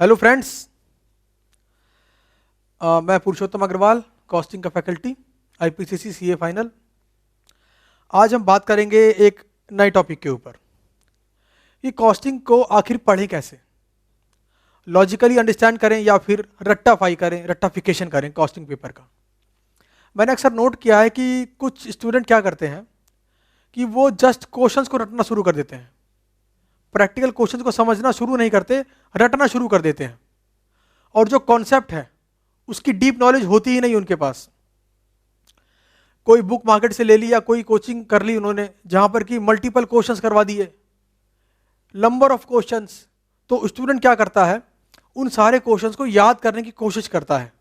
Hello friends, मैं पुरुषोत्तम Agarwal, costing का faculty, IPCC CA final. आज हम बात करेंगे एक नए टॉपिक के ऊपर। ये कॉस्टिंग को आखिर पढ़ें कैसे, लॉजिकली अंडरस्टैंड करें या फिर रट्टाफिकेशन करें कॉस्टिंग पेपर का। मैंने अक्सर नोट किया है कि कुछ स्टूडेंट क्या करते हैं कि वो जस्ट क्वेश्चंस को रटना शुरू कर देते हैं, प्रैक्टिकल क्वेश्चंस को समझना शुरू नहीं करते, रटना शुरू कर देते हैं। और जो कॉन्सेप्ट है उसकी डीप नॉलेज होती ही नहीं उनके पास। कोई बुक मार्केट से ले ली या कोई कोचिंग कर ली उन्होंने जहां पर कि मल्टीपल क्वेश्चंस करवा दिए, नंबर ऑफ क्वेश्चंस। तो स्टूडेंट क्या करता है, उन सारे क्वेश्चंस को याद करने की कोशिश करता है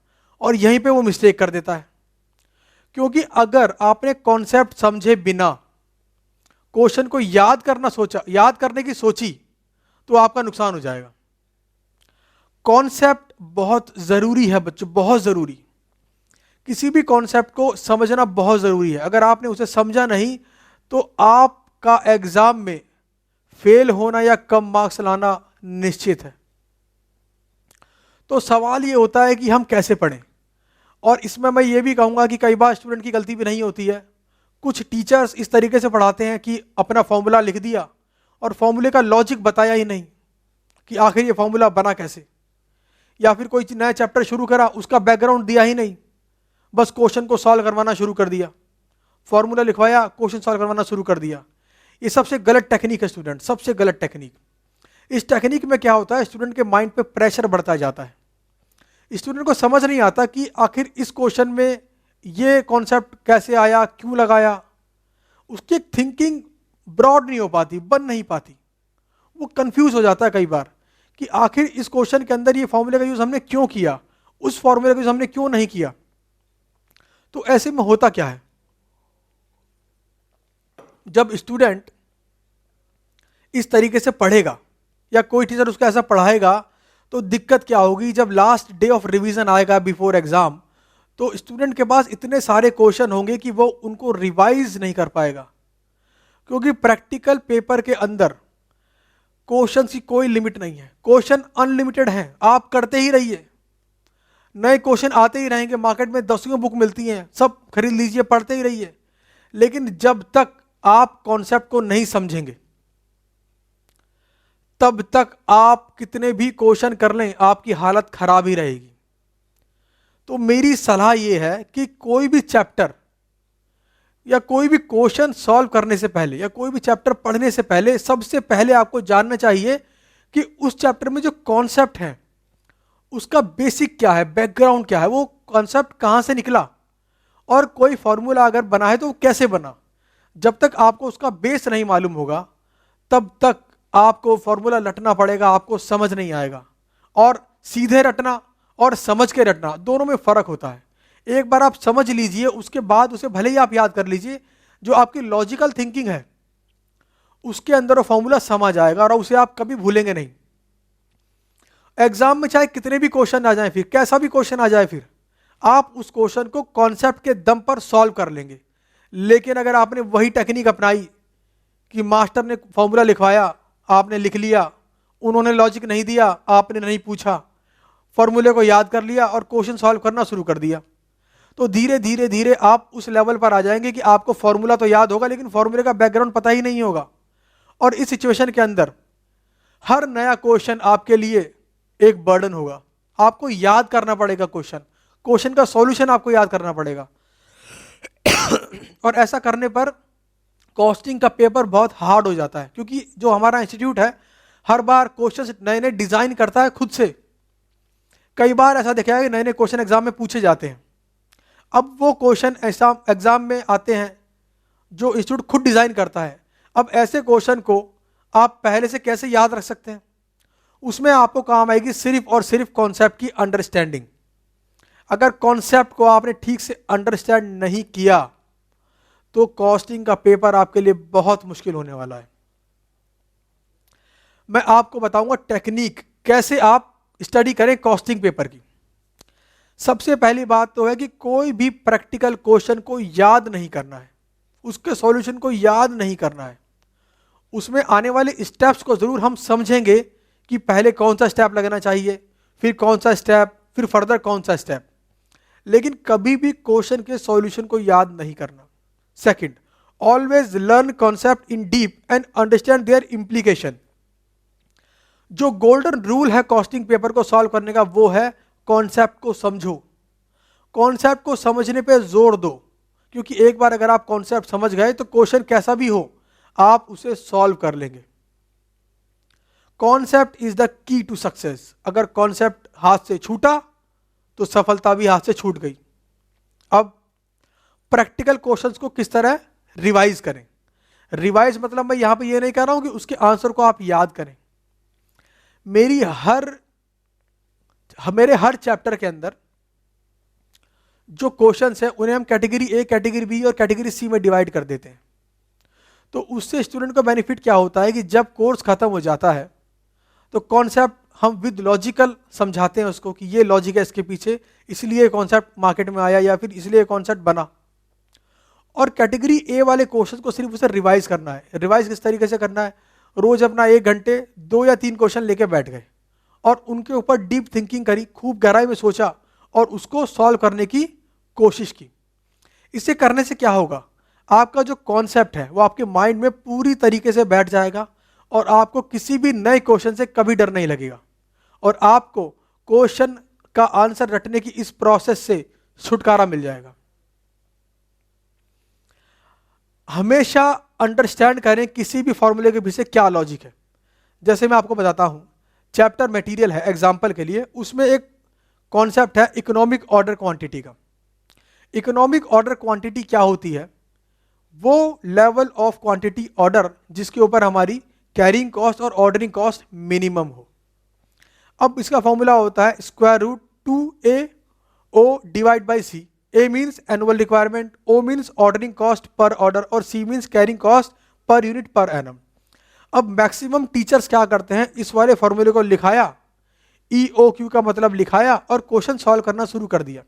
और यहीं पे वो मिस्टेक कर देता है। क्योंकि अगर आपने कॉन्सेप्ट समझे बिना क्वेश्चन को याद करने की सोची तो आपका नुकसान हो जाएगा। कॉन्सेप्ट बहुत जरूरी है बच्चों, बहुत जरूरी। किसी भी कॉन्सेप्ट को समझना बहुत जरूरी है। अगर आपने उसे समझा नहीं तो आपका एग्जाम में फेल होना या कम मार्क्स लाना निश्चित है। तो सवाल ये होता है कि हम कैसे पढ़ें। और इसमें मैं ये भी कहूंगा कि कई बार स्टूडेंट की गलती भी नहीं होती है। कुछ टीचर्स इस तरीके से पढ़ाते हैं कि अपना फॉर्मूला लिख दिया और फॉर्मूले का लॉजिक बताया ही नहीं कि आखिर ये फॉर्मूला बना कैसे, या फिर कोई नया चैप्टर शुरू करा उसका बैकग्राउंड दिया ही नहीं, बस क्वेश्चन को सॉल्व करवाना शुरू कर दिया, फॉर्मूला लिखवाया, क्वेश्चन सॉल्व करवाना शुरू कर दिया। ये सबसे गलत टेक्निक है स्टूडेंट, सबसे गलत टेक्निक। इस टेक्निक में क्या होता है, स्टूडेंट के माइंड पे प्रेशर बढ़ता जाता है। स्टूडेंट को समझ नहीं आता कि आखिर इस क्वेश्चन में ये कॉन्सेप्ट कैसे आया, क्यों लगाया। उसकी थिंकिंग ब्रॉड नहीं हो पाती, बन नहीं पाती। वो कंफ्यूज हो जाता है कई बार कि आखिर इस क्वेश्चन के अंदर ये फॉर्मूले का यूज हमने क्यों किया, उस फॉर्मूले का यूज हमने क्यों नहीं किया। तो ऐसे में होता क्या है, जब स्टूडेंट इस तरीके से पढ़ेगा या कोई टीचर उसको ऐसा पढ़ाएगा तो दिक्कत क्या होगी, जब लास्ट डे ऑफ रिवीजन आएगा बिफोर एग्जाम, तो स्टूडेंट के पास इतने सारे क्वेश्चन होंगे कि वो उनको रिवाइज नहीं कर पाएगा। क्योंकि प्रैक्टिकल पेपर के अंदर क्वेश्चन की कोई लिमिट नहीं है, क्वेश्चन अनलिमिटेड है, आप करते ही रहिए। नए क्वेश्चन आते ही रहेंगे, मार्केट में दसियों बुक मिलती हैं, सब खरीद लीजिए, पढ़ते ही रहिए। लेकिन जब तक आप कॉन्सेप्ट को नहीं समझेंगे तब तक आप कितने भी क्वेश्चन कर लें आपकी हालत खराब ही रहेगी। तो मेरी सलाह यह है कि कोई भी चैप्टर या कोई भी क्वेश्चन सॉल्व करने से पहले या कोई भी चैप्टर पढ़ने से पहले सबसे पहले आपको जानना चाहिए कि उस चैप्टर में जो कॉन्सेप्ट है उसका बेसिक क्या है, बैकग्राउंड क्या है, वो कॉन्सेप्ट कहां से निकला, और कोई फॉर्मूला अगर बना है तो वो कैसे बना। जब तक आपको उसका बेस नहीं मालूम होगा तब तक आपको फॉर्मूला रटना पड़ेगा, आपको समझ नहीं आएगा। और सीधे रटना और समझ के रटना दोनों में फर्क होता है। एक बार आप समझ लीजिए, उसके बाद उसे भले ही आप याद कर लीजिए, जो आपकी लॉजिकल थिंकिंग है उसके अंदर वो फॉर्मूला समा जाएगा और उसे आप कभी भूलेंगे नहीं। एग्जाम में चाहे कितने भी क्वेश्चन आ जाए, फिर कैसा भी क्वेश्चन आ जाए, फिर आप उस क्वेश्चन को कॉन्सेप्ट के दम पर सॉल्व कर लेंगे। लेकिन अगर आपने वही टेक्निक अपनाई कि मास्टर ने फॉर्मूला लिखवाया, आपने लिख लिया, उन्होंने लॉजिक नहीं दिया, आपने नहीं पूछा, फॉर्मूले को याद कर लिया और क्वेश्चन सॉल्व करना शुरू कर दिया, तो धीरे धीरे धीरे आप उस लेवल पर आ जाएंगे कि आपको फॉर्मूला तो याद होगा लेकिन फॉर्मूले का बैकग्राउंड पता ही नहीं होगा। और इस सिचुएशन के अंदर हर नया क्वेश्चन आपके लिए एक बर्डन होगा। आपको याद करना पड़ेगा, क्वेश्चन का सॉल्यूशन आपको याद करना पड़ेगा। और ऐसा करने पर कॉस्टिंग का पेपर बहुत हार्ड हो जाता है, क्योंकि जो हमारा इंस्टीट्यूट है हर बार क्वेश्चन नए नए डिजाइन करता है खुद से। कई बार ऐसा देखा है कि नए नए क्वेश्चन एग्जाम में पूछे जाते हैं। अब वो क्वेश्चन एग्जाम में आते हैं जो इंस्टीट्यूट खुद डिजाइन करता है। अब ऐसे क्वेश्चन को आप पहले से कैसे याद रख सकते हैं, उसमें आपको काम आएगी सिर्फ और सिर्फ कॉन्सेप्ट की अंडरस्टैंडिंग। अगर कॉन्सेप्ट को आपने ठीक से अंडरस्टैंड नहीं किया तो कॉस्टिंग का पेपर आपके लिए बहुत मुश्किल होने वाला है। मैं आपको बताऊंगा टेक्निक कैसे आप स्टडी करें कॉस्टिंग पेपर की। सबसे पहली बात तो है कि कोई भी प्रैक्टिकल क्वेश्चन को याद नहीं करना है, उसके सॉल्यूशन को याद नहीं करना है। उसमें आने वाले स्टेप्स को जरूर हम समझेंगे कि पहले कौन सा स्टेप लगना चाहिए, फिर कौन सा स्टेप, फिर फर्दर कौन सा स्टेप, लेकिन कभी भी क्वेश्चन के सॉल्यूशन को याद नहीं करना। Second, always learn concept in deep and understand their implication. जो गोल्डन रूल है कॉस्टिंग पेपर को सॉल्व करने का वो है कॉन्सेप्ट को समझो, कॉन्सेप्ट को समझने पे जोर दो, क्योंकि एक बार अगर आप कॉन्सेप्ट समझ गए तो क्वेश्चन कैसा भी हो आप उसे सॉल्व कर लेंगे। Concept is the key to success. अगर कॉन्सेप्ट हाथ से छूटा तो सफलता भी हाथ से छूट गई। अब प्रैक्टिकल क्वेश्चंस को किस तरह रिवाइज करें। रिवाइज मतलब मैं यहां पे ये नहीं कह रहा हूं कि उसके आंसर को आप याद करें। मेरे हर चैप्टर के अंदर जो क्वेश्चंस हैं उन्हें हम कैटेगरी ए, कैटेगरी बी और कैटेगरी सी में डिवाइड कर देते हैं। तो उससे स्टूडेंट को बेनिफिट क्या होता है कि जब कोर्स खत्म हो जाता है तो कॉन्सेप्ट हम विद लॉजिकल समझाते हैं उसको कि ये लॉजिक है इसके पीछे, इसलिए कॉन्सेप्ट मार्केट में आया या फिर इसलिए कॉन्सेप्ट बना। और कैटेगरी ए वाले क्वेश्चन को सिर्फ उसे रिवाइज करना है। रिवाइज किस तरीके से करना है, रोज अपना 1 घंटे 2 या 3 क्वेश्चन लेके बैठ गए और उनके ऊपर डीप थिंकिंग करी, खूब गहराई में सोचा और उसको सॉल्व करने की कोशिश की। इसे करने से क्या होगा, आपका जो कॉन्सेप्ट है वो आपके माइंड में पूरी तरीके से बैठ जाएगा और आपको किसी भी नए क्वेश्चन से कभी डर नहीं लगेगा और आपको क्वेश्चन का आंसर रटने की इस प्रोसेस से छुटकारा मिल जाएगा। हमेशा अंडरस्टैंड करें किसी भी फॉर्मूले के पीछे क्या लॉजिक है। जैसे मैं आपको बताता हूं, चैप्टर मटेरियल है एग्जांपल के लिए, उसमें एक कॉन्सेप्ट है इकोनॉमिक ऑर्डर क्वांटिटी का। इकोनॉमिक ऑर्डर क्वांटिटी क्या होती है, वो लेवल ऑफ क्वांटिटी ऑर्डर जिसके ऊपर हमारी कैरिंग कॉस्ट और ऑर्डरिंग कॉस्ट मिनिमम हो। अब इसका फॉर्मूला होता है square root 2AO divide by C. A means annual requirement, O means ordering cost per order और C means carrying cost per unit per annum. अब मैक्सिमम टीचर्स क्या करते हैं, इस वाले फॉर्मूले को लिखाया, EOQ का मतलब लिखाया और क्वेश्चन सॉल्व करना शुरू कर दिया।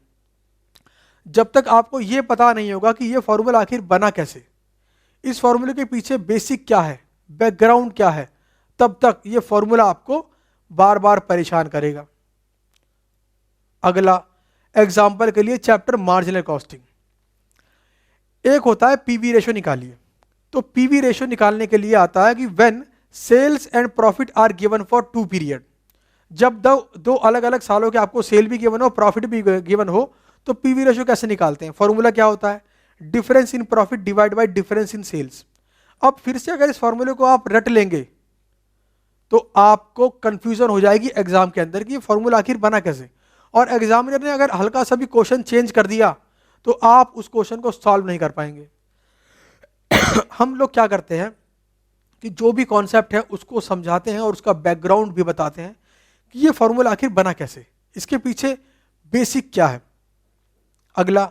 जब तक आपको यह पता नहीं होगा कि यह फॉर्मूला आखिर बना कैसे, इस फॉर्मूले के पीछे बेसिक क्या है, बैकग्राउंड क्या है, तब तक यह फॉर्मूला आपको बार बार परेशान करेगा। अगला एग्जाम्पल के लिए चैप्टर मार्जिनल कॉस्टिंग। एक होता है पीवी रेशो निकालिए। तो पीवी रेशो निकालने के लिए आता है कि when sales and profit are given for 2 period. जब दो अलग अलग सालों के आपको सेल भी गिवन हो, प्रॉफिट भी गिवन हो, तो पीवी रेशो कैसे निकालते हैं। फॉर्मूला क्या होता है, difference in profit divide by difference in sales. अब फिर से अगर इस फॉर्मूले को आप रट लेंगे तो आपको कंफ्यूजन हो जाएगी एग्जाम के अंदर कि फॉर्मूला आखिर बना कैसे। और एग्जामिनर ने अगर हल्का सा भी क्वेश्चन चेंज कर दिया तो आप उस क्वेश्चन को सॉल्व नहीं कर पाएंगे। हम लोग क्या करते हैं कि जो भी कॉन्सेप्ट है उसको समझाते हैं और उसका बैकग्राउंड भी बताते हैं कि ये फॉर्मूला आखिर बना कैसे, इसके पीछे बेसिक क्या है। अगला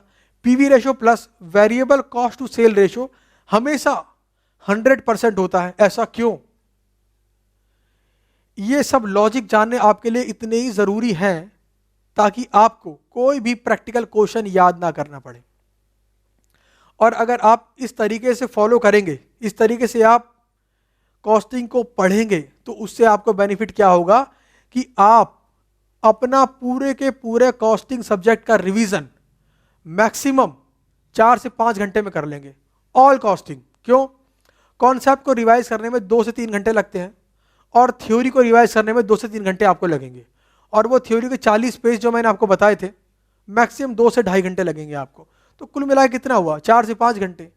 PV ratio plus variable cost to sale ratio हमेशा 100% होता है, ऐसा क्यों। ये सब लॉजिक जानने आपके लिए इतने ही जरूरी हैं ताकि आपको कोई भी प्रैक्टिकल क्वेश्चन याद ना करना पड़े। और अगर आप इस तरीके से फॉलो करेंगे, इस तरीके से आप कॉस्टिंग को पढ़ेंगे, तो उससे आपको बेनिफिट क्या होगा कि आप अपना पूरे के पूरे कॉस्टिंग सब्जेक्ट का रिवीजन मैक्सिमम 4 से 5 घंटे में कर लेंगे। All costing. क्यों, कॉन्सेप्ट को रिवाइज करने में 2 से 3 घंटे लगते हैं और थ्योरी को रिवाइज करने में 2 से 3 घंटे आपको लगेंगे। और वो थ्योरी के 40 पेज जो मैंने आपको बताए थे, मैक्सिमम 2 से 2.5 घंटे लगेंगे आपको। तो कुल मिला कितना हुआ, 4 से 5 घंटे।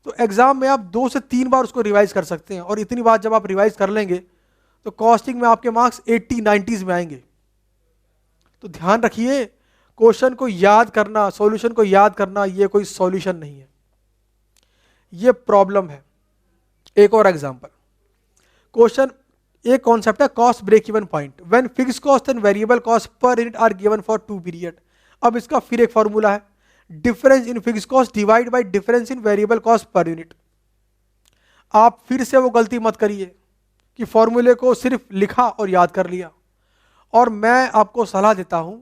तो एग्जाम में आप 2 से 3 बार उसको रिवाइज कर सकते हैं और इतनी बार जब आप रिवाइज कर लेंगे तो कॉस्टिंग में आपके मार्क्स 80-90s में आएंगे। तो ध्यान रखिए, क्वेश्चन को याद करना, सॉल्यूशन को याद करना ये कोई सॉल्यूशन नहीं है, ये प्रॉब्लम है। एक और एग्जांपल, क्वेश्चन एक कॉन्सेप्ट है cost break even point when fixed cost and variable cost per unit are given for 2 period. अब इसका फिर एक फॉर्मूला है, difference in fixed cost divide by difference in variable cost per unit. आप फिर से वो गलती मत करिए कि फॉर्मूले को सिर्फ लिखा और याद कर लिया। और मैं आपको सलाह देता हूं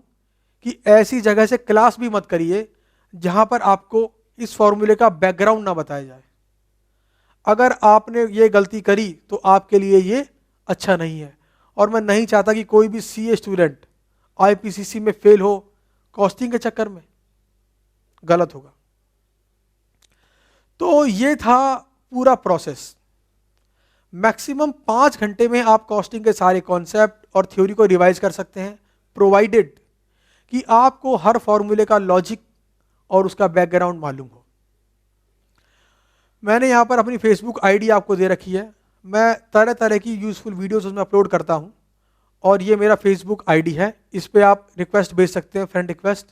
कि ऐसी जगह से क्लास भी मत करिए जहां पर आपको इस फॉर्मूले का बैकग्राउंड ना बताया जाए। अगर आपने ये गलती करी तो आपके लिए ये अच्छा नहीं है। और मैं नहीं चाहता कि कोई भी सीए स्टूडेंट आईपीसीसी में फेल हो कॉस्टिंग के चक्कर में, गलत होगा। तो ये था पूरा प्रोसेस। मैक्सिमम 5 घंटे में आप कॉस्टिंग के सारे कॉन्सेप्ट और थ्योरी को रिवाइज कर सकते हैं, प्रोवाइडेड कि आपको हर फॉर्मूले का लॉजिक और उसका बैकग्राउंड मालूम हो। मैंने यहाँ पर अपनी फेसबुक आईडी आपको दे रखी है, मैं तरह तरह की यूजफुल वीडियोस उसमें अपलोड करता हूँ, और ये मेरा फेसबुक आईडी है। इस पे आप रिक्वेस्ट भेज सकते हैं, फ्रेंड रिक्वेस्ट,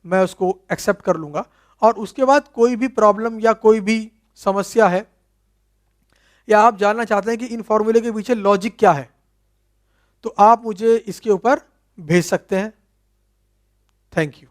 मैं उसको एक्सेप्ट कर लूँगा। और उसके बाद कोई भी प्रॉब्लम या कोई भी समस्या है, या आप जानना चाहते हैं कि इन फॉर्मूले के पीछे लॉजिक क्या है, तो आप मुझे इसके ऊपर भेज सकते हैं। Thank you.